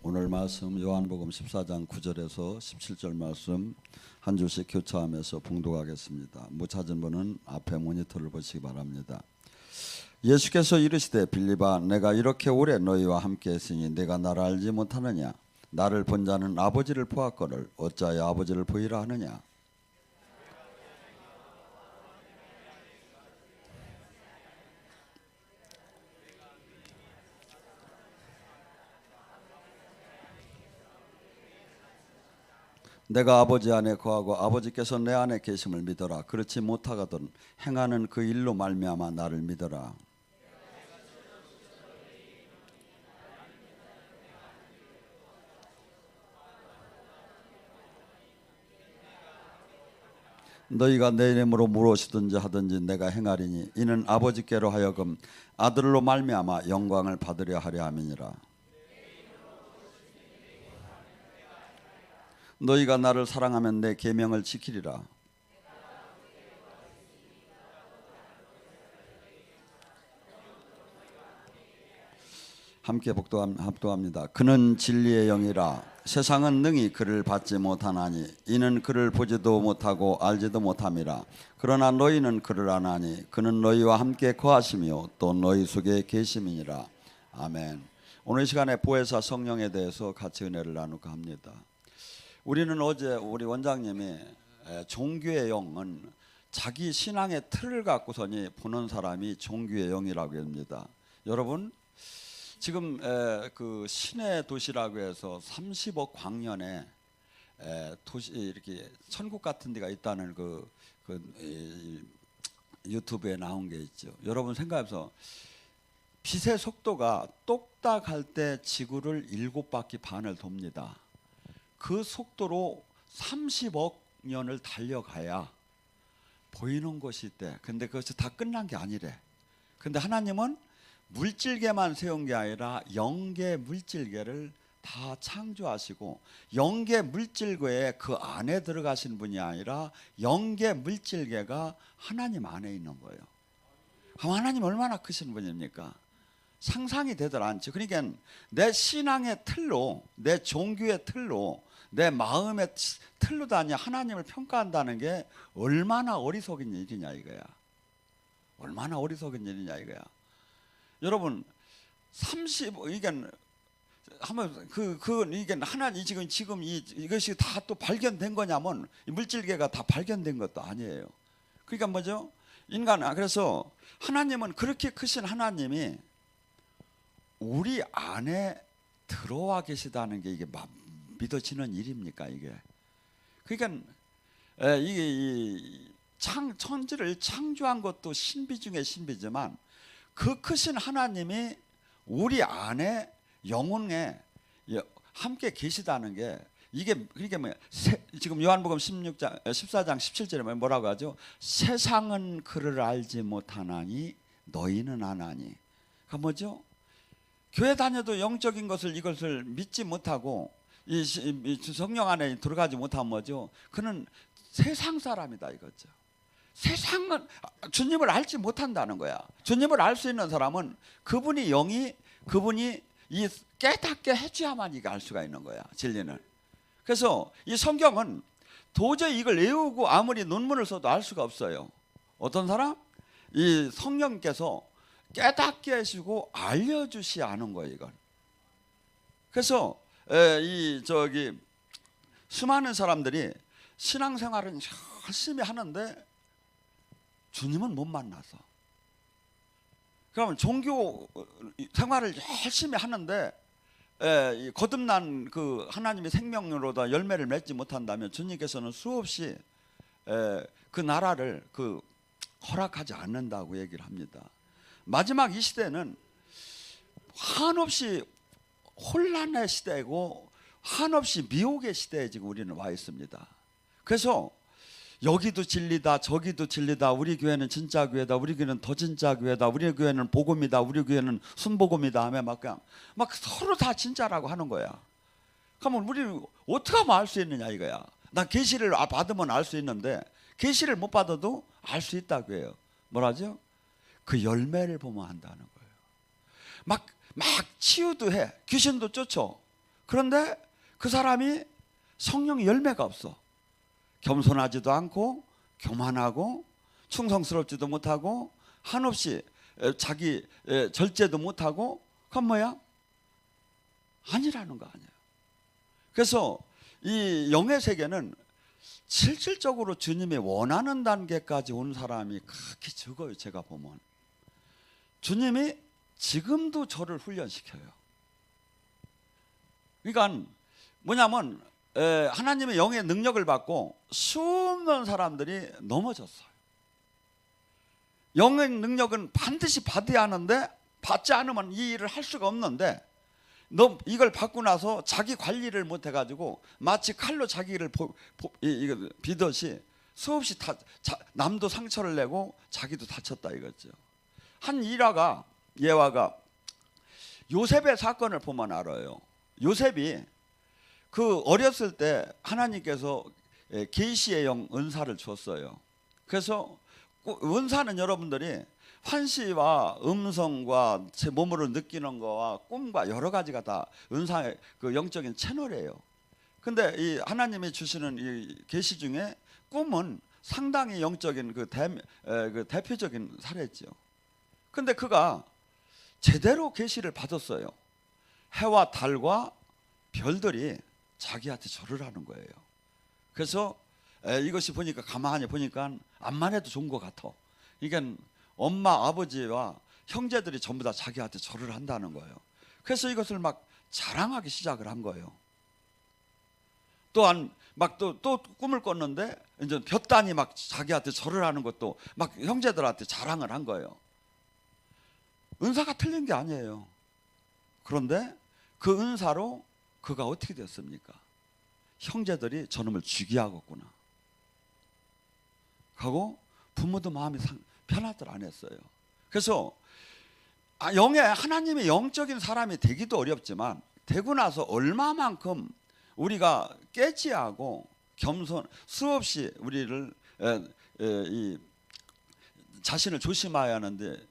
오늘 말씀 요한복음 14장 9절에서 17절 말씀 한 줄씩 교차하면서 봉독하겠습니다. 못 찾은 분은 앞에 모니터를 보시기 바랍니다. 예수께서 이르시되 빌립아, 내가 이렇게 오래 너희와 함께 했으니 내가 나를 알지 못하느냐? 나를 본 자는 아버지를 보았거늘 어찌하여 아버지를 보이라 하느냐? 내가 아버지 안에 거하고 아버지께서 내 안에 계심을 믿어라. 그렇지 못하거든 행하는 그 일로 말미암아 나를 믿어라. 너희가 내 이름으로 무엇이든지 하든지 내가 행하리니 이는 아버지께로 하여금 아들로 말미암아 영광을 받으려 하려 함이니라. 너희가 나를 사랑하면 내 계명을 지키리라. 함께 합독합니다. 그는 진리의 영이라. 세상은 능히 그를 받지 못하나니 이는 그를 보지도 못하고 알지도 못함이라. 그러나 너희는 그를 아나니 그는 너희와 함께 거하시며 또 너희 속에 계심이니라. 아멘. 오늘 시간에 보혜사 성령에 대해서 같이 은혜를 나누고 합니다. 우리는 어제 우리 원장님이 종교의 영은 자기 신앙의 틀을 갖고서니 보는 사람이 종교의 영이라고 합니다. 여러분, 지금 그 신의 도시라고 해서 30억 광년에 도시 이렇게 천국 같은 데가 있다는 그 유튜브에 나온 게 있죠. 여러분 생각해서 빛의 속도가 똑딱할 때 지구를 7바퀴 반을 돕니다. 그 속도로 30억 년을 달려가야 보이는 것이 있대. 근데 그것이 다 끝난 게 아니래. 근데 하나님은 물질계만 세운 게 아니라 영계 물질계를 다 창조하시고 영계 물질계의 그 안에 들어가신 분이 아니라 영계 물질계가 하나님 안에 있는 거예요. 그럼 하나님 얼마나 크신 분입니까? 상상이 되들 않죠. 그러니까 내 신앙의 틀로, 내 종교의 틀로, 내 마음의 틀로 다니 하나님을 평가한다는 게 얼마나 어리석은 일이냐 이거야. 얼마나 어리석은 일이냐 이거야. 여러분, 이게 한번 이게 하나님 지금 이것이 다 또 발견된 거냐면 물질계가 다 발견된 것도 아니에요. 그러니까 뭐죠? 그래서 하나님은 그렇게 크신 하나님이 우리 안에 들어와 계시다는 게 이게 믿어지는 일입니까 이게? 그러니까 이게 천지를 창조한 것도 신비 중에 신비지만 그 크신 하나님이 우리 안에 영혼에 함께 계시다는 게 이게 그러니까 뭐야? 지금 요한복음 14장 17절에 뭐라고 하죠? 세상은 그를 알지 못하나니 너희는 아나니. 그 뭐죠? 교회 다녀도 영적인 이것을 믿지 못하고 이 성령 안에 들어가지 못하면 뭐죠? 그는 세상 사람이다 이거죠. 세상은 주님을 알지 못한다는 거야. 주님을 알 수 있는 사람은 그분이 이 깨닫게 해줘야만 이게 알 수가 있는 거야, 진리는. 그래서 이 성경은 도저히 이걸 외우고 아무리 논문을 써도 알 수가 없어요. 어떤 사람? 이 성령께서 깨닫게 하시고 알려주셔야 하는 거예요, 이건. 그래서 수많은 사람들이 신앙생활은 열심히 하는데 주님은 못 만나서. 그러면 종교 생활을 열심히 하는데 거듭난 그 하나님의 생명으로다 열매를 맺지 못한다면 주님께서는 수없이 그 나라를 허락하지 않는다고 얘기를 합니다. 마지막 이 시대는 한없이 혼란의 시대고 한없이 미혹의 시대에 지금 우리는 와 있습니다. 그래서 여기도 진리다 저기도 진리다, 우리 교회는 진짜 교회다, 우리 교회는 더 진짜 교회다, 우리 교회는 복음이다, 우리 교회는 순복음이다 하면 막 서로 다 진짜라고 하는 거야. 그러면 우리 어떻게 하면 알 수 있느냐 이거야. 나 계시를 받으면 알 수 있는데 계시를 못 받아도 알 수 있다고 해요. 뭐라죠? 그 열매를 보면 한다는 거예요. 막 치유도 해, 귀신도 쫓아. 그런데 그 사람이 성령의 열매가 없어. 겸손하지도 않고 교만하고 충성스럽지도 못하고 한없이 자기 절제도 못하고 그건 뭐야? 아니라는 거 아니에요. 그래서 이 영의 세계는 실질적으로 주님이 원하는 단계까지 온 사람이 그렇게 적어요. 제가 보면 주님이 지금도 저를 훈련시켜요. 그러니까 뭐냐면 하나님의 영의 능력을 받고 수없는 사람들이 넘어졌어요. 영의 능력은 반드시 받아야 하는데 받지 않으면 이 일을 할 수가 없는데 이걸 받고 나서 자기 관리를 못해가지고 마치 칼로 자기를 비듯이 수없이 남도 상처를 내고 자기도 다쳤다 이거죠. 한 예화가 요셉의 사건을 보면 알아요. 요셉이 그 어렸을 때 하나님께서 계시의 영 은사를 줬어요. 그래서 은사는 여러분들이 환시와 음성과 제 몸으로 느끼는 거와 꿈과 여러 가지가 다 은사의 그 영적인 채널이에요. 근데 이 하나님이 주시는 이 계시 중에 꿈은 상당히 영적인 그 대표적인 사례죠. 근데 그가 제대로 계시를 받았어요. 해와 달과 별들이 자기한테 절을 하는 거예요. 그래서 이것이 보니까 가만히 보니까 암만 해도 좋은 것 같아. 그러니까 엄마 아버지와 형제들이 전부 다 자기한테 절을 한다는 거예요. 그래서 이것을 막 자랑하기 시작을 한 거예요. 또한 막 또 꿈을 꿨는데 이제 볕단이 막 자기한테 절을 하는 것도 막 형제들한테 자랑을 한 거예요. 은사가 틀린 게 아니에요. 그런데 그 은사로 그가 어떻게 됐습니까? 형제들이 저놈을 죽이게 하겠구나 하고 부모도 마음이 편하들 안 했어요. 그래서 하나님의 영적인 사람이 되기도 어렵지만 되고 나서 얼마만큼 우리가 깨지하고 겸손 수없이 우리를 이 자신을 조심해야 하는데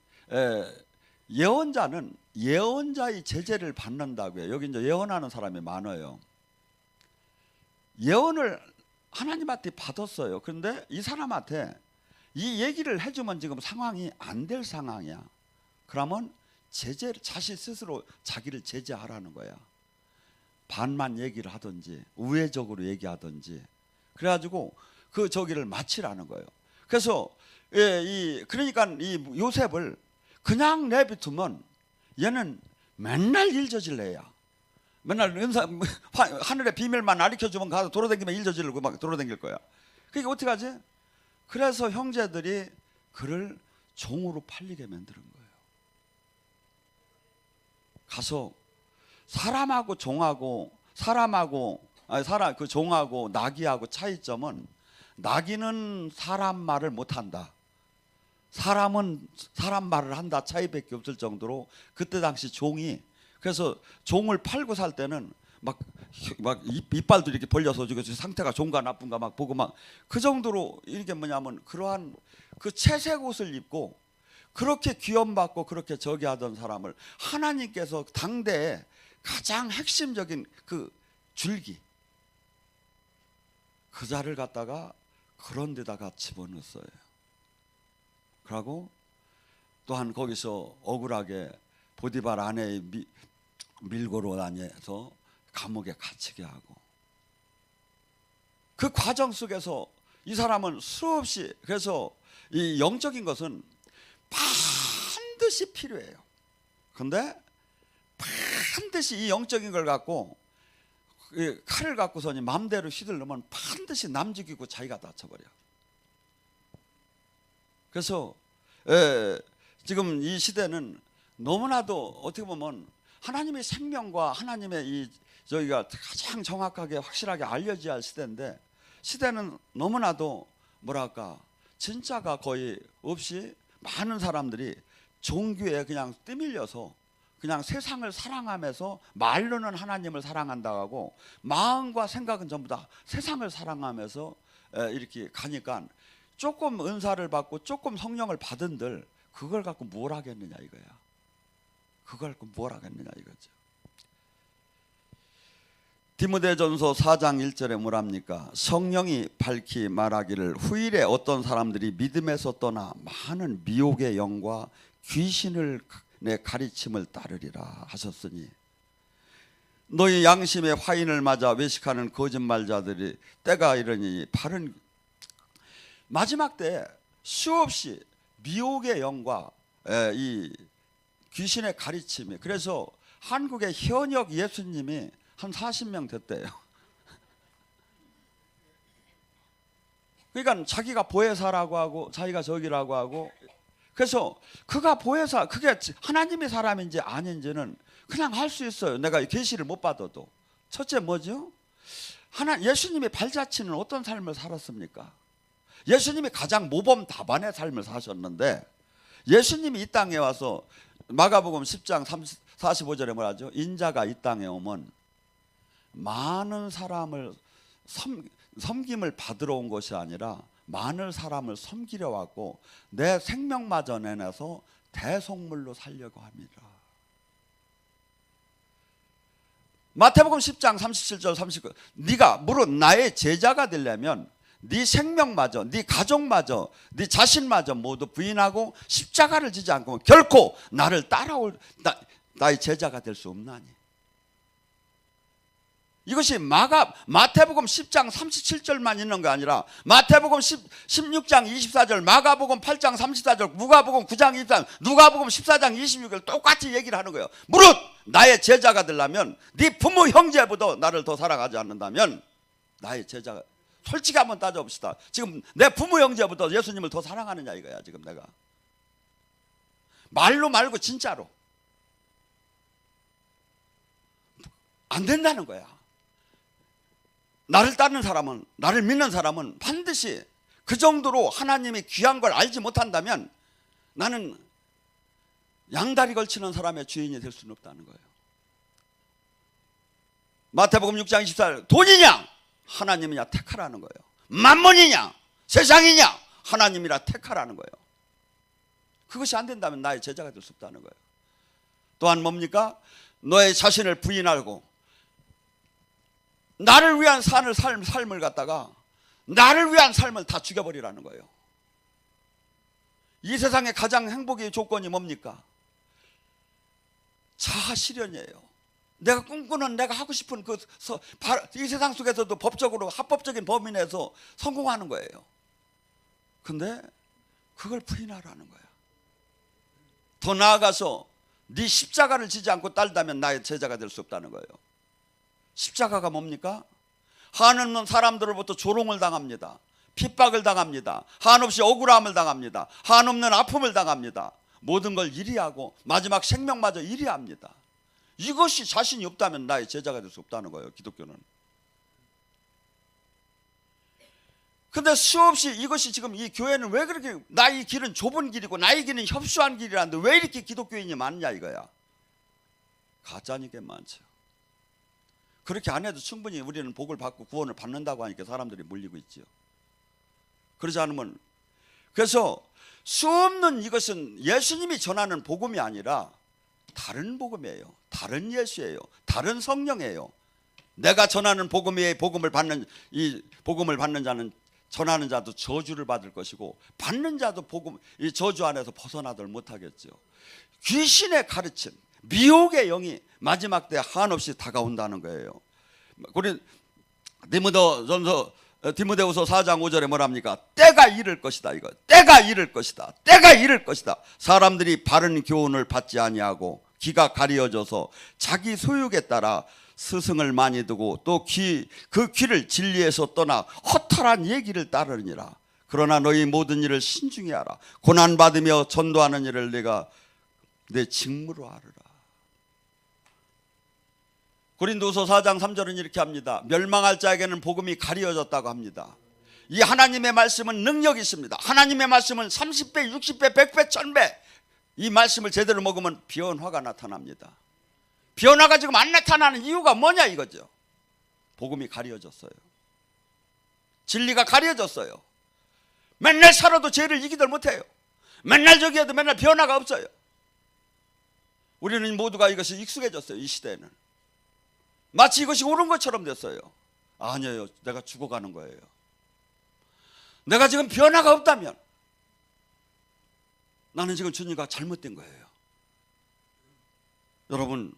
예언자는 예언자의 제재를 받는다고 해요. 여기 이제 예언하는 사람이 많아요. 예언을 하나님한테 받았어요. 그런데 이 사람한테 이 얘기를 해주면 지금 상황이 안 될 상황이야. 그러면 자신 스스로 자기를 제재하라는 거야. 반만 얘기를 하든지 우회적으로 얘기하든지 그래가지고 그 저기를 마치라는 거예요. 그래서 그러니까 이 요셉을 그냥 내비두면 얘는 맨날 일 저질 애야. 맨날 하늘의 비밀만 가르쳐주면 가서 돌아다니면 일 저지르고 막 돌아다닐 거야. 그러니까 어떻게 하지? 그래서 형제들이 그를 종으로 팔리게 만드는 거예요. 가서 사람하고 종하고 그 종하고 나귀하고 차이점은 나귀는 사람 말을 못한다. 사람은 사람 말을 한다 차이밖에 없을 정도로 그때 당시 종이 그래서 종을 팔고 살 때는 막 이빨도 이렇게 벌려서 상태가 좋은가 나쁜가 막 보고 막 그 정도로 이게 뭐냐면 그러한 그 채색 옷을 입고 그렇게 귀염받고 그렇게 저기 하던 사람을 하나님께서 당대에 가장 핵심적인 그 줄기 그 자를 갖다가 그런 데다가 집어넣었어요. 그러고 또한 거기서 억울하게 보디발 아내의 밀고로 다녀서 감옥에 갇히게 하고 그 과정 속에서 이 사람은 수없이 그래서 이 영적인 것은 반드시 필요해요. 그런데 반드시 이 영적인 걸 갖고 칼을 갖고서니 마음대로 휘둘르면 반드시 남 죽이고 자기가 다쳐버려. 그래서 지금 이 시대는 너무나도 어떻게 보면 하나님의 생명과 하나님의 저희가 가장 정확하게 확실하게 알려져야 할 시대인데 시대는 너무나도 뭐랄까 진짜가 거의 없이 많은 사람들이 종교에 그냥 떠밀려서 그냥 세상을 사랑하면서 말로는 하나님을 사랑한다고 하고 마음과 생각은 전부 다 세상을 사랑하면서 이렇게 가니까 조금 은사를 받고 조금 성령을 받은들 그걸 갖고 뭘 하겠느냐 이거야. 그걸 갖고 뭘 하겠느냐 이거죠. 디모데전서 4장 1절에 뭐랍니까? 성령이 밝히 말하기를 후일에 어떤 사람들이 믿음에서 떠나 많은 미혹의 영과 귀신을 내 가르침을 따르리라 하셨으니 너희 양심의 화인을 맞아 외식하는 거짓말자들이 때가 이르니 바른 마지막 때 수없이 미혹의 영과 이 귀신의 가르침이, 그래서 한국의 현역 예수님이 한 40명 됐대요. 그러니까 자기가 보혜사라고 하고 자기가 저기라고 하고, 그래서 그가 보혜사, 그게 하나님의 사람인지 아닌지는 그냥 할 수 있어요. 내가 계시를 못 받아도. 첫째 뭐죠? 예수님이 발자취는 어떤 삶을 살았습니까? 예수님이 가장 모범 답안의 삶을 사셨는데, 예수님이 이 땅에 와서 마가복음 10장 45절에 뭐라죠? 인자가 이 땅에 오면 많은 사람을 섬김을 받으러 온 것이 아니라 많은 사람을 섬기려 왔고 내 생명마저 내놔서 대속물로 살려고 합니다. 마태복음 10장 37절 39, 네가 물론 나의 제자가 되려면 네 생명마저, 네 가족마저, 네 자신마저 모두 부인하고 십자가를 지지 않고 결코 나를 따라올 나의 제자가 될 수 없나니. 이것이 마태복음 10장 37절만 있는 게 아니라 마태복음 16장 24절, 마가복음 8장 34절, 누가복음 9장 24절, 누가복음 14장 26절 똑같이 얘기를 하는 거예요. 무릇 나의 제자가 되려면 네 부모 형제보다 나를 더 사랑하지 않는다면 나의 제자가, 솔직히 한번 따져봅시다. 지금 내 부모 형제보다 예수님을 더 사랑하느냐 이거야. 지금 내가 말로 말고 진짜로 안 된다는 거야. 나를 따르는 사람은, 나를 믿는 사람은 반드시 그 정도로 하나님이 귀한 걸 알지 못한다면 나는 양다리 걸치는 사람의 주인이 될 수는 없다는 거예요. 마태복음 6장 24절, 돈이냐 하나님이냐 택하라는 거예요. 만몬이냐 세상이냐 하나님이라 택하라는 거예요. 그것이 안 된다면 나의 제자가 될 수 없다는 거예요. 또한 뭡니까? 너의 자신을 부인하고 나를 위한 삶을 갖다가 나를 위한 삶을 다 죽여버리라는 거예요. 이 세상의 가장 행복의 조건이 뭡니까? 자아 실현이에요. 내가 꿈꾸는, 내가 하고 싶은 이 세상 속에서도 법적으로 합법적인 범위 내에서 성공하는 거예요. 근데 그걸 부인하라는 거야. 더 나아가서 네 십자가를 지지 않고 따르다면 나의 제자가 될 수 없다는 거예요. 십자가가 뭡니까? 한없는 사람들로부터 조롱을 당합니다. 핍박을 당합니다. 한없이 억울함을 당합니다. 한없는 아픔을 당합니다. 모든 걸 이리 하고 마지막 생명마저 이리 합니다. 이것이 자신이 없다면 나의 제자가 될 수 없다는 거예요. 기독교는. 근데 수없이 이것이 지금 이 교회는 왜 그렇게 나의 길은 좁은 길이고 나의 길은 협소한 길이라는데 왜 이렇게 기독교인이 많냐 이거야. 가짜니까 많죠. 그렇게 안 해도 충분히 우리는 복을 받고 구원을 받는다고 하니까 사람들이 몰리고 있지요. 그러지 않으면, 그래서 수없는 이것은 예수님이 전하는 복음이 아니라 다른 복음이에요. 다른 예수예요. 다른 성령이에요. 내가 전하는 복음의 복음을 받는, 이 복음을 받는 자는, 전하는 자도 저주를 받을 것이고 받는 자도 복음, 이 저주 안에서 벗어나들 못하겠죠. 귀신의 가르침, 미혹의 영이 마지막 때 한없이 다가온다는 거예요. 우리 디모데후서 4장 5절에 뭐랍니까? 때가 이를 것이다. 이거 때가 이를 것이다. 때가 이를 것이다. 사람들이 바른 교훈을 받지 아니하고 귀가 가려져서 자기 소욕에 따라 스승을 많이 두고 또 그 귀를 진리에서 떠나 허탈한 얘기를 따르니라. 그러나 너희 모든 일을 신중히 하라. 고난받으며 전도하는 일을 내가 내 직무로 하리라. 고린도서 4장 3절은 이렇게 합니다. 멸망할 자에게는 복음이 가리어졌다고 합니다. 이 하나님의 말씀은 능력이 있습니다. 하나님의 말씀은 30배, 60배, 100배, 1000배 이 말씀을 제대로 먹으면 변화가 나타납니다. 변화가 지금 안 나타나는 이유가 뭐냐 이거죠. 복음이 가려졌어요. 진리가 가려졌어요. 맨날 살아도 죄를 이기들 못해요. 맨날 저기 해도 맨날 변화가 없어요. 우리는 모두가 이것이 익숙해졌어요. 이 시대에는 마치 이것이 옳은 것처럼 됐어요. 아니에요. 내가 죽어가는 거예요. 내가 지금 변화가 없다면 나는 지금 주님과 잘못된 거예요. 여러분,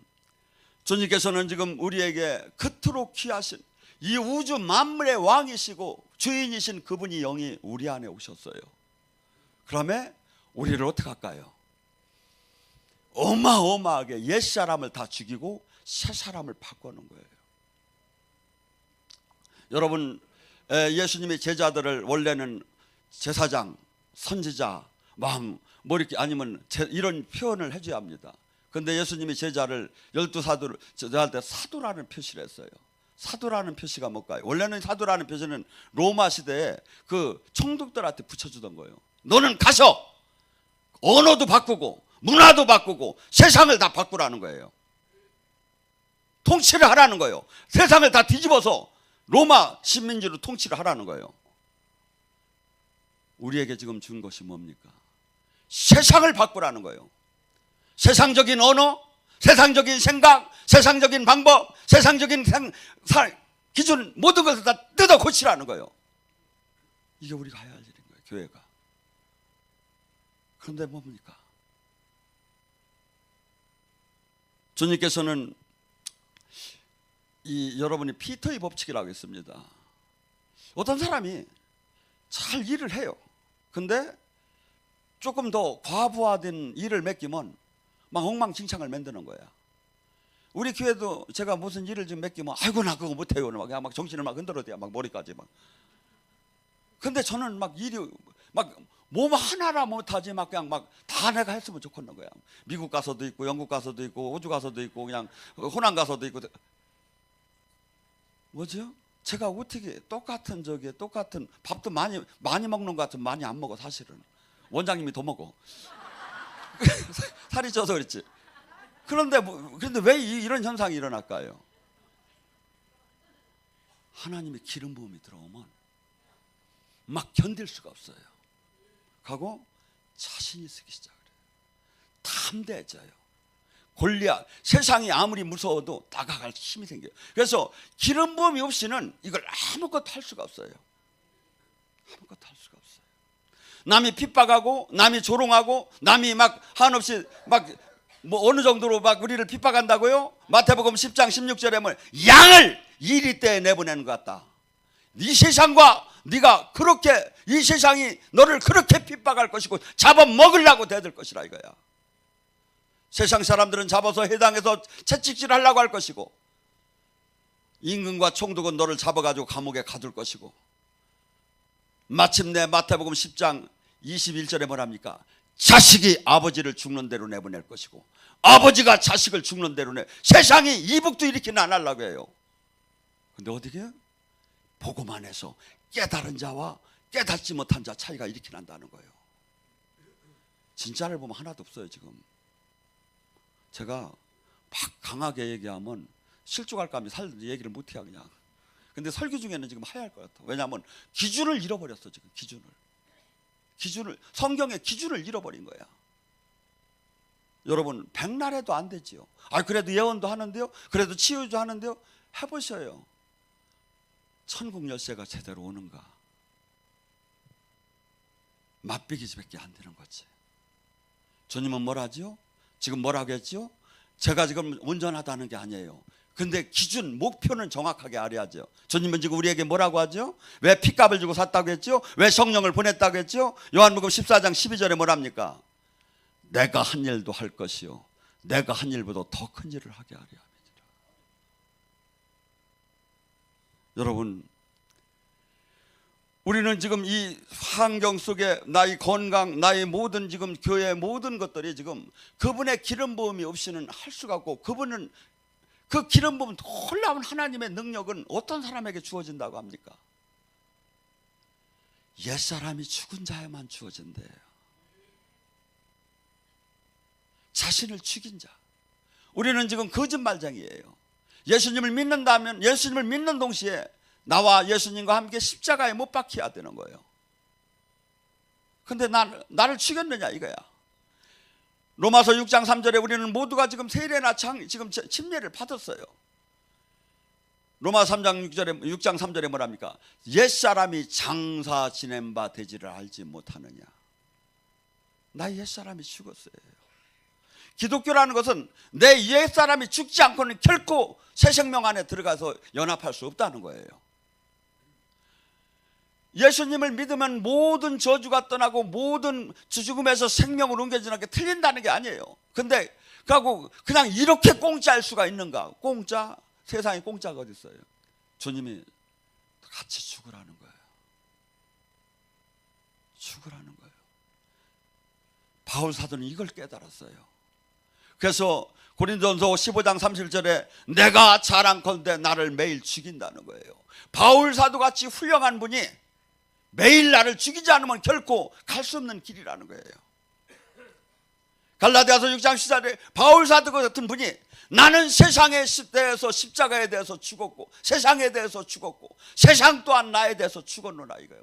주님께서는 지금 우리에게 겉으로 귀하신 이 우주 만물의 왕이시고 주인이신 그분이 영이 우리 안에 오셨어요. 그러면 우리를 어떻게 할까요? 어마어마하게 옛사람을 다 죽이고 새사람을 바꾸는 거예요. 여러분, 예수님의 제자들을 원래는 제사장, 선지자, 왕, 뭐 이렇게 아니면 이런 표현을 해줘야 합니다. 그런데 예수님이 제자를 12사도를 제자할 때 사도라는 표시를 했어요. 사도라는 표시가 뭘까요? 원래는 사도라는 표시는 로마 시대에 그 총독들한테 붙여주던 거예요. 너는 가서 언어도 바꾸고 문화도 바꾸고 세상을 다 바꾸라는 거예요. 통치를 하라는 거예요. 세상을 다 뒤집어서 로마 식민지로 통치를 하라는 거예요. 우리에게 지금 준 것이 뭡니까? 세상을 바꾸라는 거예요. 세상적인 언어, 세상적인 생각, 세상적인 방법, 세상적인 기준 모든 것을 다 뜯어 고치라는 거예요. 이게 우리가 해야 할 일인 거예요. 교회가. 그런데 뭡니까? 주님께서는 여러분이 피터의 법칙이라고 했습니다. 어떤 사람이 잘 일을 해요. 근데 조금 더 과부하된 일을 맡기면 막 엉망진창을 만드는 거야. 우리 교회도 제가 무슨 일을 좀 맡기면 아이고 나 그거 못해요. 막 정신을 막 흔들어대요. 막 머리까지 막. 근데 저는 막 일이 막 몸 하나라 못하지 막 그냥 막 다 내가 했으면 좋겠는 거야. 미국 가서도 있고 영국 가서도 있고 호주 가서도 있고 그냥 호남 가서도 있고. 뭐죠? 제가 어떻게 똑같은 밥도 많이 먹는 것 같으면 많이 안 먹어 사실은. 원장님이 더 먹어. 살이 쪄서 그렇지. 그런데 왜 이런 현상이 일어날까요? 하나님의 기름 부음이 들어오면 막 견딜 수가 없어요. 하고 자신 있기 시작해요. 담대해져요. 골리앗, 세상이 아무리 무서워도 다가갈 힘이 생겨요. 그래서 기름 부음이 없이는 이걸 아무것도 할 수가 없어요. 아무것도 할 수가 없어요. 남이 핍박하고 남이 조롱하고 남이 막 한없이 막 뭐 어느 정도로 막 우리를 핍박한다고요? 마태복음 10장 16절에 뭐 양을 이리 때에 내보내는 것 같다. 이 세상과 네가 그렇게 이 세상이 너를 그렇게 핍박할 것이고 잡아먹으려고 대들 것이라 이거야. 세상 사람들은 잡아서 해당해서 채찍질하려고 할 것이고 임금과 총독은 너를 잡아가지고 감옥에 가둘 것이고 마침내 마태복음 10장 21절에 뭐랍니까? 자식이 아버지를 죽는 대로 내보낼 것이고 아버지가 자식을 죽는 대로 세상이 이북도 일으키는 안 하려고 해요. 근데 어떻게? 보고만 해서 깨달은 자와 깨닫지 못한 자 차이가 이렇게 난다는 거예요. 진짜를 보면 하나도 없어요. 지금 제가 막 강하게 얘기하면 실족할까 하면 얘기를 못해요 그냥. 근데 설교 중에는 지금 해야 할 것 같아. 왜냐하면 기준을 잃어버렸어. 지금 기준을 성경의 기준을 잃어버린 거야. 여러분 백날해도 안 되지요. 그래도 예언도 하는데요, 그래도 치유도 하는데요. 해보셔요. 천국 열쇠가 제대로 오는가? 맛비기지밖에 안 되는 거지. 주님은 뭐라 하죠? 지금 뭐라고 했죠? 제가 지금 온전하다는 게 아니에요. 근데 기준, 목표는 정확하게 알아야죠. 주님은 지금 우리에게 뭐라고 하죠? 왜 핏값을 주고 샀다고 했죠? 왜 성령을 보냈다고 했죠? 요한복음 14장 12절에 뭐랍니까? 내가 한 일도 할 것이요 내가 한 일보다 더 큰 일을 하게 하려 함이니라. 여러분, 우리는 지금 이 환경 속에 나의 건강, 나의 모든 지금 교회의 모든 것들이 지금 그분의 기름 부음이 없이는 할 수가 없고, 그분은 그 기름 부음 놀라운 하나님의 능력은 어떤 사람에게 주어진다고 합니까? 옛사람이 죽은 자에만 주어진대요. 자신을 죽인 자. 우리는 지금 거짓말쟁이에요. 예수님을 믿는다면 예수님을 믿는 동시에 나와 예수님과 함께 십자가에 못 박혀야 되는 거예요. 근데 나를 죽였느냐 이거야. 로마서 6장 3절에 우리는 모두가 지금 세례나 지금 침례를 받았어요. 로마 3장 6장 3절에 뭐랍니까? 옛사람이 장사 지낸 바 되지를 알지 못하느냐. 나 옛사람이 죽었어요. 기독교라는 것은 내 옛사람이 죽지 않고는 결코 새 생명 안에 들어가서 연합할 수 없다는 거예요. 예수님을 믿으면 모든 저주가 떠나고 모든 죽음에서 생명으로 옮겨지는 게 틀린다는 게 아니에요. 근데 그냥 이렇게 공짜일 수가 있는가? 공짜? 세상에 공짜가 어디 있어요? 주님이 같이 죽으라는 거예요. 죽으라는 거예요. 바울 사도는 이걸 깨달았어요. 그래서 고린도전서 15장 31절에 내가 자랑컨대 나를 매일 죽인다는 거예요. 바울 사도 같이 훌륭한 분이 매일 나를 죽이지 않으면 결코 갈 수 없는 길이라는 거예요. 갈라디아서 6장 14절에 바울 사도 같은 분이 나는 세상에 대해서 십자가에 대해서 죽었고 세상에 대해서 죽었고 세상 또한 나에 대해서 죽었노라 이거예요.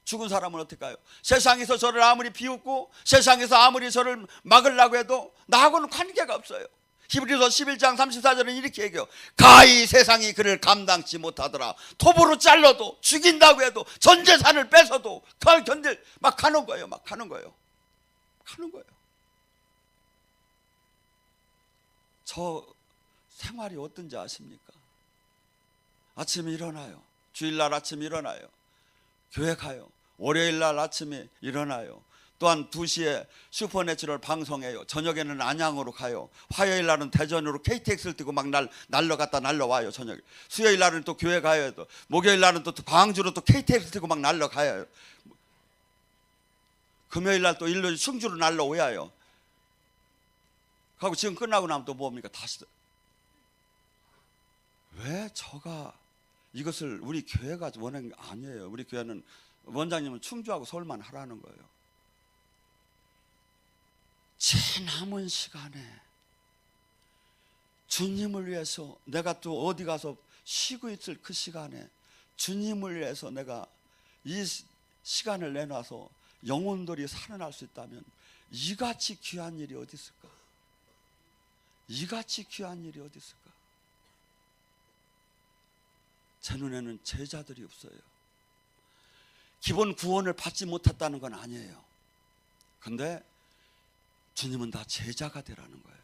죽은 사람은 어떻게 해요? 세상에서 저를 아무리 비웃고 세상에서 아무리 저를 막으려고 해도 나하고는 관계가 없어요. 히브리서 11장 34절은 이렇게 얘기해요. 가히 세상이 그를 감당치 못하더라. 톱으로 잘라도 죽인다고 해도 전 재산을 뺏어도 그걸 견딜 막 가는 거예요. 막 가는 거예요. 가는 거예요. 저 생활이 어떤지 아십니까? 아침에 일어나요. 주일날 아침에 일어나요. 교회 가요. 월요일날 아침에 일어나요. 또한 2시에 슈퍼내추럴 방송해요. 저녁에는 안양으로 가요. 화요일날은 대전으로 KTX를 뜨고 막 날라갔다 날라와요. 저녁에. 수요일날은 또 교회 가요. 또 목요일날은 또 광주로 또 KTX를 뜨고 막 날라가요. 금요일날 또 일로 충주로 날라오야요. 하고 지금 끝나고 나면 또 뭡니까? 다시. 왜 저가 이것을 우리 교회가 원하는 게 아니에요. 우리 교회는 원장님은 충주하고 서울만 하라는 거예요. 제 남은 시간에 주님을 위해서 내가 또 어디 가서 쉬고 있을 그 시간에 주님을 위해서 내가 이 시간을 내놔서 영혼들이 살아날 수 있다면 이같이 귀한 일이 어디 있을까? 이같이 귀한 일이 어디 있을까? 제 눈에는 제자들이 없어요. 기본 구원을 받지 못했다는 건 아니에요. 근데 주님은 다 제자가 되라는 거예요.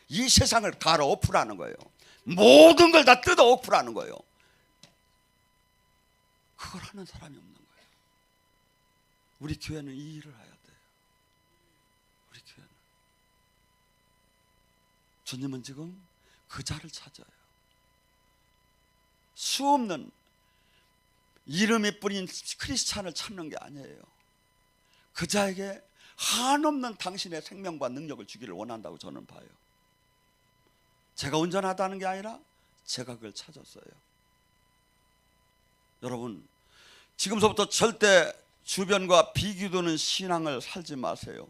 이 세상을 갈아엎으라는 거예요. 모든 걸 다 뜯어엎으라는 거예요. 그걸 하는 사람이 없는 거예요. 우리 교회는 이 일을 해야 돼요. 우리 교회는. 주님은 지금 그 자를 찾아요. 수없는 이름이 뿌린 크리스찬을 찾는 게 아니에요. 그 자에게 한없는 당신의 생명과 능력을 주기를 원한다고 저는 봐요. 제가 온전하다는 게 아니라 제가 그걸 찾았어요. 여러분, 지금서부터 절대 주변과 비교되는 신앙을 살지 마세요.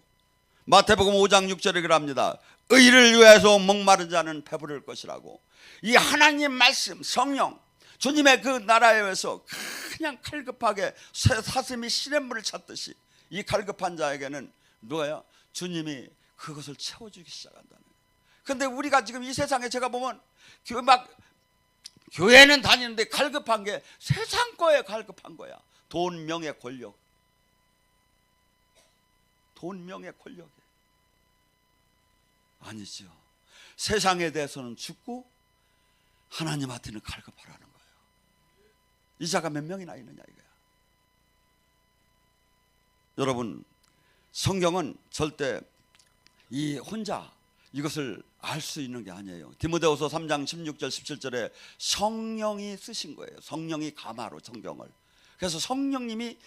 마태복음 5장 6절에 그럽니다. 의를 위해서 목마른 자는 배부를 것이라고. 이 하나님 말씀, 성령, 주님의 그 나라에 의해서 그냥 칼급하게 사슴이 시냇물을 찾듯이 이 갈급한 자에게는 누가요? 주님이 그것을 채워주기 시작한다는 거예요. 그런데 우리가 지금 이 세상에 제가 보면 교회는 다니는데 갈급한 게 세상 거에 갈급한 거야. 돈, 명예, 권력. 돈, 명예, 권력에. 아니죠. 세상에 대해서는 죽고 하나님한테는 갈급하라는 거예요. 이 자가 몇 명이나 있느냐 이거야. 여러분, 성경은 절대 이 혼자 이것을 알 수 있는 게 아니에요. 디모데후서 3장 16절 17절에 성령이 쓰신 거예요. 성령이 감화로 성경을. 그래서 성령님이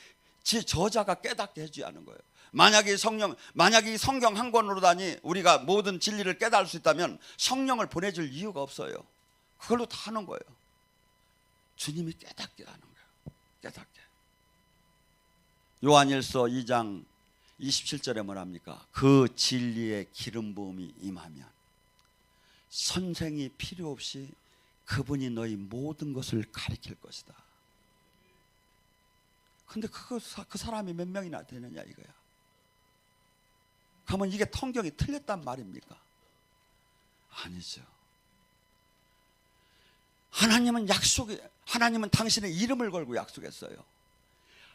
저자가 깨닫게 해줘야 하는 거예요. 만약에 이 성경 한 권으로다니 우리가 모든 진리를 깨달을 수 있다면 성령을 보내줄 이유가 없어요. 그걸로 다 하는 거예요. 주님이 깨닫게 하는 거예요. 깨닫게. 요한일서 2장 27절에 뭐랍니까? 그 진리의 기름 부음이 임하면 선생이 필요 없이 그분이 너희 모든 것을 가르칠 것이다. 근데 그 사람이 몇 명이나 되느냐 이거야. 그러면 이게 성경이 틀렸단 말입니까? 아니죠. 하나님은 당신의 이름을 걸고 약속했어요.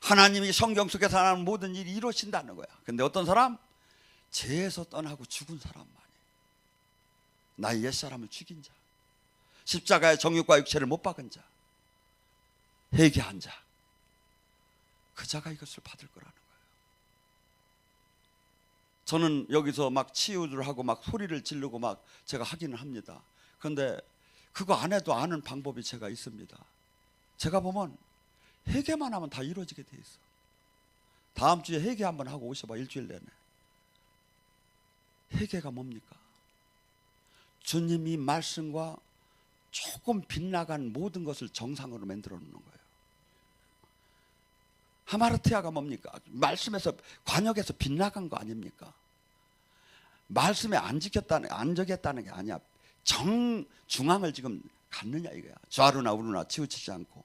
하나님이 성경 속에서 하는 모든 일이 이루어진다는 거야. 근데 어떤 사람? 죄에서 떠나고 죽은 사람만이, 나의 옛사람을 죽인 자, 십자가의 정욕과 육체를 못 박은 자, 회개한 자, 그 자가 이것을 받을 거라는 거예요. 저는 여기서 막 치유를 하고 막 소리를 지르고 막 제가 하기는 합니다. 그런데 그거 안 해도 아는 방법이 제가 있습니다. 제가 보면 회개만 하면 다 이루어지게 돼 있어. 다음 주에 회개 한번 하고 오셔봐. 일주일 내내. 회개가 뭡니까? 주님이 말씀과 조금 빗나간 모든 것을 정상으로 만들어 놓는 거예요. 하마르티아가 뭡니까? 말씀에서, 관역에서 빗나간 거 아닙니까? 말씀에 안 적였다는 게 아니야. 정중앙을 지금 갖느냐 이거야. 좌루나 우루나 치우치지 않고.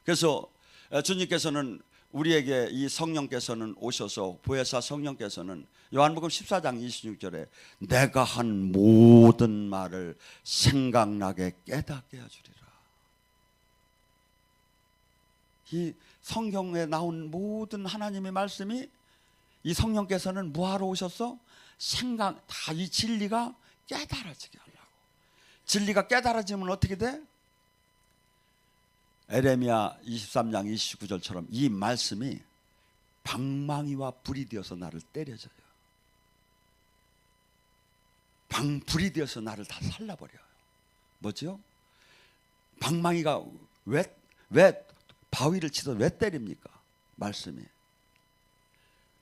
그래서 주님께서는 우리에게 이 성령께서는 오셔서, 보혜사 성령께서는 요한복음 14장 26절에 내가 한 모든 말을 생각나게 깨닫게 해주리라. 이 성경에 나온 모든 하나님의 말씀이 이 성령께서는 뭐하러 오셨어? 다 이 진리가 깨달아지게 하려고. 진리가 깨달아지면 어떻게 돼? 에레미야 23장 29절처럼 이 말씀이 방망이와 불이 되어서 나를 때려줘요. 불이 되어서 나를 다 살라버려요. 뭐죠? 방망이가 왜 바위를 치서 왜 때립니까? 말씀이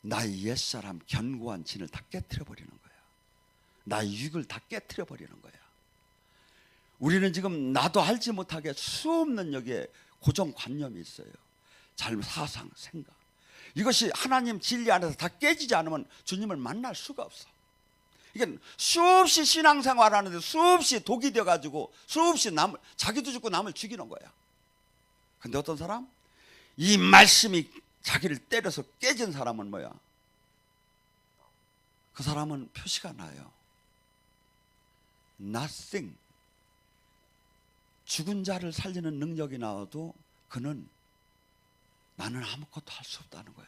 나의 옛사람 견고한 진을 다 깨트려버리는 거야. 나의 육을 다 깨트려버리는 거야. 우리는 지금 나도 알지 못하게 수없는 여기에 고정관념이 있어요. 사상, 생각. 이것이 하나님 진리 안에서 다 깨지지 않으면 주님을 만날 수가 없어. 이게 수없이 신앙생활하는데 수없이 독이 되어가지고 수없이 자기도 죽고 남을 죽이는 거야. 근데 어떤 사람? 이 말씀이 자기를 때려서 깨진 사람은 뭐야? 그 사람은 표시가 나요. Nothing. 죽은 자를 살리는 능력이 나와도 그는 나는 아무것도 할 수 없다는 거야.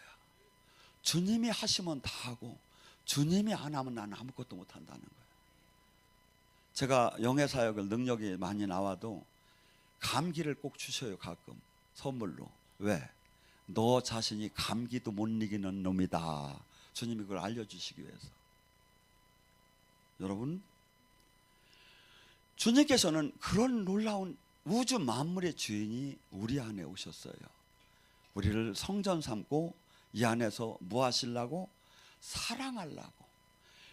주님이 하시면 다 하고 주님이 안 하면 나는 아무것도 못 한다는 거야. 제가 영예사역을 능력이 많이 나와도 감기를 꼭 주셔요. 가끔 선물로. 왜? 너 자신이 감기도 못 이기는 놈이다. 주님이 그걸 알려주시기 위해서. 여러분, 주님께서는 그런 놀라운 우주 만물의 주인이 우리 안에 오셨어요. 우리를 성전 삼고 이 안에서 뭐 하시려고? 사랑하려고.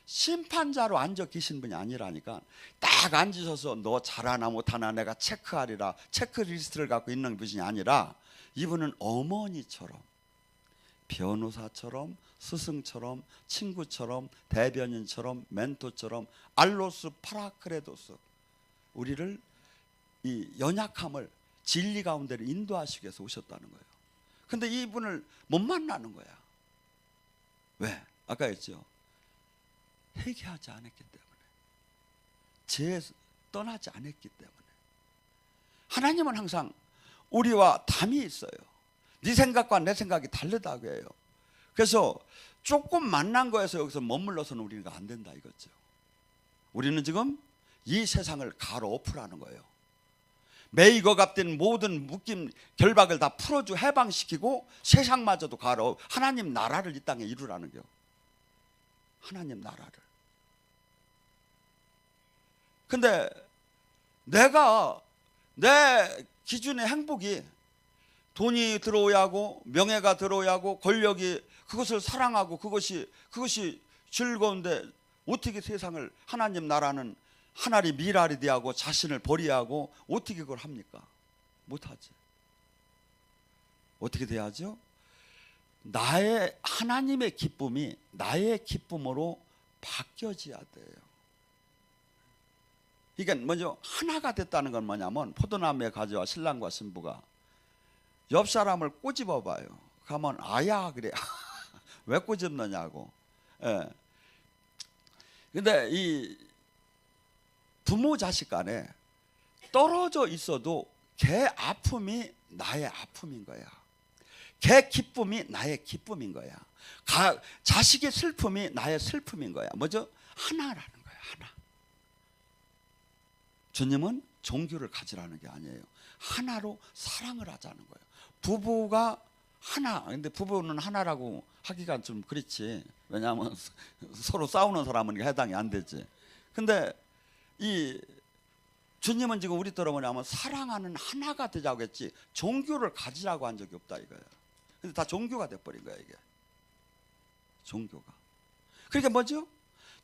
심판자로 앉아 계신 분이 아니라니까. 딱 앉으셔서 너 잘하나 못하나 내가 체크하리라, 체크리스트를 갖고 있는 분이 아니라 이분은 어머니처럼, 변호사처럼, 스승처럼, 친구처럼, 대변인처럼, 멘토처럼, 알로스 파라크레도스, 우리를 이 연약함을 진리 가운데를 인도하시기 위해서 오셨다는 거예요. 근데 이분을 못 만나는 거야. 왜? 아까 했죠. 회개하지 않았기 때문에, 죄에 떠나지 않았기 때문에. 하나님은 항상 우리와 담이 있어요. 네 생각과 내 생각이 다르다고 해요. 그래서 조금 만난 거에서 여기서 머물러서는 우리가 안 된다 이거죠. 우리는 지금 이 세상을 갈아엎으라는 거예요. 매이거 같은 모든 묶임 결박을 다 풀어주고 해방시키고 세상마저도 하나님 나라를 이 땅에 이루라는 거예요. 하나님 나라를. 근데 내가 내 기준의 행복이 돈이 들어오야 하고 명예가 들어오야 하고 권력이, 그것을 사랑하고 그것이 즐거운데 어떻게 세상을, 하나님 나라는 하나리 미랄이 되하고 자신을 버려야 하고 어떻게 그걸 합니까? 못하지. 어떻게 돼야죠? 나의 하나님의 기쁨이 나의 기쁨으로 바뀌어져야 돼요. 이게 먼저 하나가 됐다는 건 뭐냐면, 포도나무에 가져와 신랑과 신부가 옆 사람을 꼬집어 봐요. 가면 아야 그래. 왜 꼬집느냐고. 예. 근데 이 부모 자식 간에 떨어져 있어도 걔 아픔이 나의 아픔인 거야. 걔 기쁨이 나의 기쁨인 거야. 자식의 슬픔이 나의 슬픔인 거야. 뭐죠? 하나라는 거야. 하나. 주님은 종교를 가지라는 게 아니에요. 하나로 사랑을 하자는 거예요. 부부가 하나. 근데 부부는 하나라고 하기가 좀 그렇지. 왜냐하면 서로 싸우는 사람은 해당이 안 되지. 근데 이 주님은 지금 우리처럼 뭐냐면 사랑하는 하나가 되자고 했지 종교를 가지라고 한 적이 없다 이거예요. 근데 다 종교가 돼버린 거야 이게. 종교가. 그러니까 뭐죠?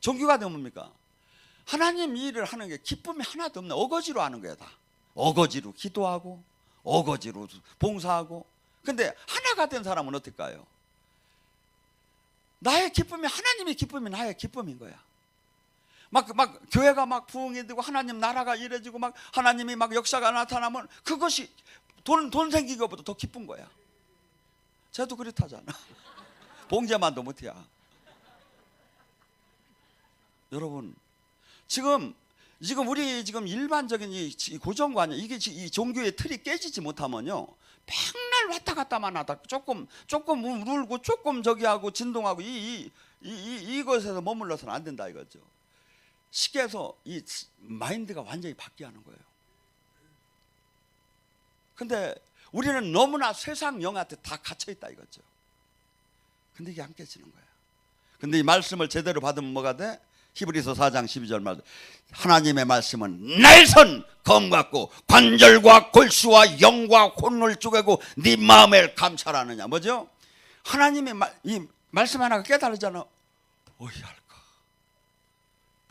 종교가 되면 뭡니까? 하나님 일을 하는 게 기쁨이 하나도 없네. 어거지로 하는 거야 다. 어거지로 기도하고 어거지로 봉사하고. 근데 하나가 된 사람은 어떨까요? 나의 기쁨이 하나님의 기쁨이 나의 기쁨인 거야. 막 교회가 막 부흥이 되고 하나님 나라가 이루어지고 막 하나님이 막 역사가 나타나면 그것이 돈 생기는 것보다 더 기쁜 거야. 쟤도 그렇다잖아. 봉제만도 못해야. 여러분 지금 우리 지금 일반적인 이 고정관념 이게 이 종교의 틀이 깨지지 못하면요 맨날 왔다 갔다만 하다 조금 울고 조금 저기 하고 진동하고 이것에서 머물러서는 안 된다 이거죠. 쉽게 해서 이 마인드가 완전히 바뀌게 하는 거예요. 근데 우리는 너무나 세상 영한테 다 갇혀 있다 이거죠. 근데 이게 안 깨지는 거야. 근데 이 말씀을 제대로 받으면 뭐가 돼? 히브리서 4장 12절 말 하나님의 말씀은 날선 검 같고 관절과 골수와 영과 혼을 쪼개고 네 마음을 감찰하느냐. 뭐죠? 하나님의 이 말씀 하나가 깨달으잖아.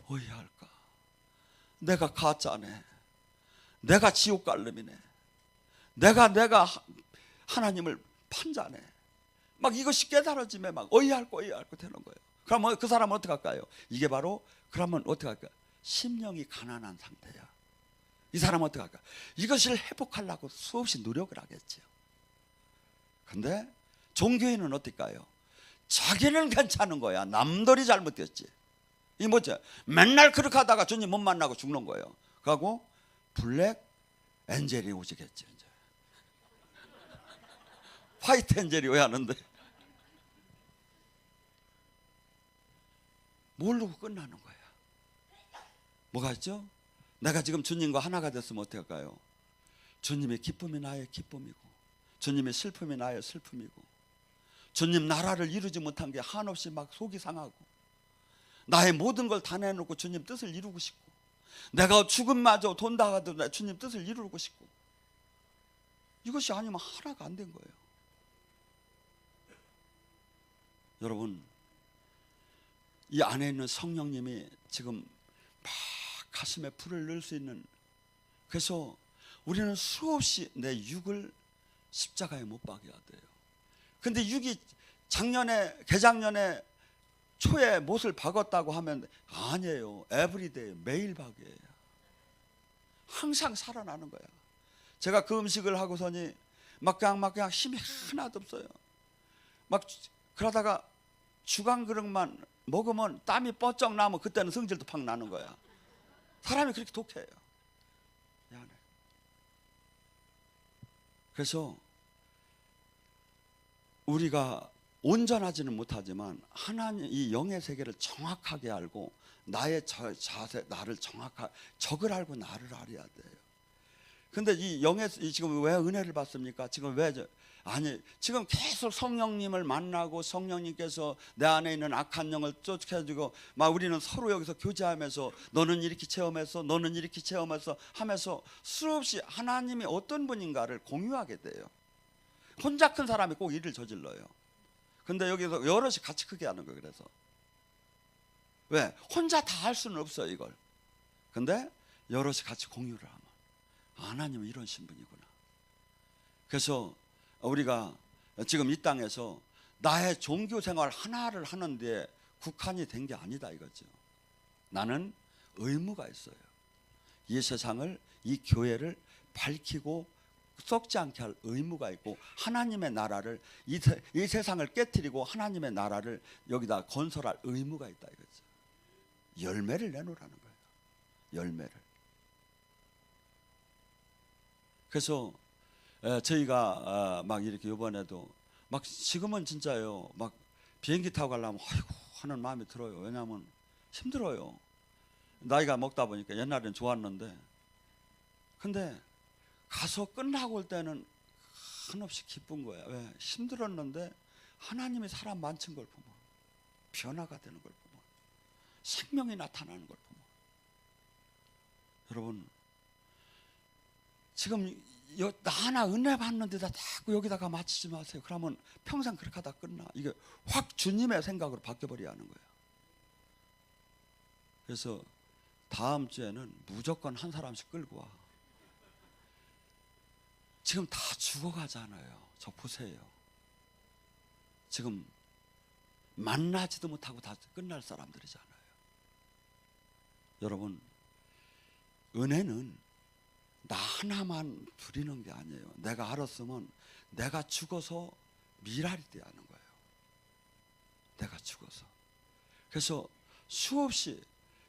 어이할까? 내가 가짜네. 내가 지옥 갈 놈이네. 내가 하나님을 판자네. 막 이것이 깨달아지면 막 어이할거 되는 거예요. 그러면 그 사람은 어떻게 할까요? 이게 바로 그러면 어떻게 할까요? 심령이 가난한 상태야. 이 사람은 어떻게 할까요? 이것을 회복하려고 수없이 노력을 하겠죠. 근데 종교인은 어떨까요? 자기는 괜찮은 거야. 남들이 잘못됐지. 이 뭐죠? 맨날 그렇게 하다가 주님 못 만나고 죽는 거예요. 그리고 블랙 엔젤이 오시겠죠. 이제. 화이트 엔젤이 왜 하는데? 모르고 끝나는 거야. 뭐가 있죠? 내가 지금 주님과 하나가 됐으면 어떻게 할까요? 주님의 기쁨이 나의 기쁨이고 주님의 슬픔이 나의 슬픔이고 주님 나라를 이루지 못한 게 한없이 막 속이 상하고 나의 모든 걸 다 내놓고 주님 뜻을 이루고 싶고 내가 죽음마저 돈 다 가도 주님 뜻을 이루고 싶고 이것이 아니면 하나가 안 된 거예요. 여러분 이 안에 있는 성령님이 지금 막 가슴에 불을 넣을 수 있는 그래서 우리는 수없이 내 육을 십자가에 못 박여야 돼요. 근데 육이 개작년에 초에 못을 박았다고 하면 아니에요. 에브리데이 매일 박여요. 항상 살아나는 거야. 제가 그 음식을 하고서니 막 그냥 힘이 하나도 없어요. 막 그러다가 주간 그릇만 먹으면 땀이 뻗쩍 나면 그때는 성질도 팍 나는 거야. 사람이 그렇게 독해요. 미안해. 그래서 우리가 온전하지는 못하지만 하나님 이 영의 세계를 정확하게 알고 나의 자세 나를 정확하게 적을 알고 나를 알아야 돼요. 근데 이 영의 지금 왜 은혜를 받습니까? 지금 왜 아니 지금 계속 성령님을 만나고 성령님께서 내 안에 있는 악한 영을 쫓아주고 막 우리는 서로 여기서 교제하면서 너는 이렇게 체험해서 너는 이렇게 체험해서 하면서 수없이 하나님이 어떤 분인가를 공유하게 돼요. 혼자 큰 사람이 꼭 일을 저질러요. 근데 여기서 여럿이 같이 크게 하는 거예요. 그래서 왜? 혼자 다 할 수는 없어요 이걸. 근데 여럿이 같이 공유를 하면 하나님은 이런 신분이구나. 그래서 우리가 지금 이 땅에서 나의 종교 생활 하나를 하는데 국한이 된 게 아니다 이거죠. 나는 의무가 있어요. 이 세상을 이 교회를 밝히고 썩지 않게 할 의무가 있고 하나님의 나라를 이 세상을 깨트리고 하나님의 나라를 여기다 건설할 의무가 있다 이거죠. 열매를 내놓으라는 거예요. 열매를. 그래서 저희가 막 이렇게 이번에도 막 지금은 진짜요. 막 비행기 타고 가려면 아이고 하는 마음이 들어요. 왜냐하면 힘들어요. 나이가 먹다 보니까 옛날엔 좋았는데, 근데 가서 끝나고 올 때는 한없이 기쁜 거야. 왜? 힘들었는데 하나님이 사람 만진 걸 보면, 변화가 되는 걸 보면, 생명이 나타나는 걸 보면, 여러분 지금 나 하나 은혜 받는데다 자꾸 여기다가 맞추지 마세요. 그러면 평생 그렇게 하다 끝나. 이게 확 주님의 생각으로 바뀌어버려야 하는 거예요. 그래서 다음 주에는 무조건 한 사람씩 끌고 와. 지금 다 죽어가잖아요. 저 보세요. 지금 만나지도 못하고 다 끝날 사람들이잖아요. 여러분, 은혜는 나 하나만 부리는 게 아니에요. 내가 알았으면 내가 죽어서 미랄이 돼야 하는 거예요. 내가 죽어서. 그래서 수없이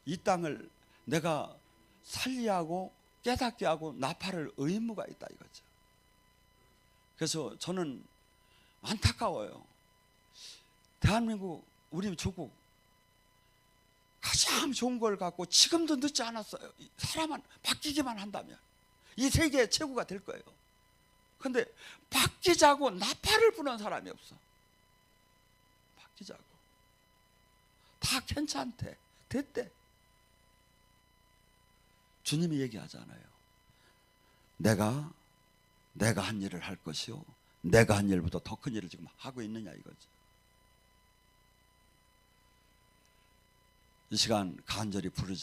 이 땅을 내가 살리하고 깨닫게 하고 나팔을 의무가 있다 이거죠. 그래서 저는 안타까워요. 대한민국 우리 조국 가장 좋은 걸 갖고 지금도 늦지 않았어요. 사람은 바뀌기만 한다면 이 세계의 최고가 될 거예요. 그런데 바뀌자고 나팔을 부는 사람이 없어. 바뀌자고 다 괜찮대, 됐대. 주님이 얘기하잖아요. 내가 한 일을 할 것이요 내가 한 일보다 더 큰 일을 지금 하고 있느냐 이거죠. 이 시간 간절히 부르짖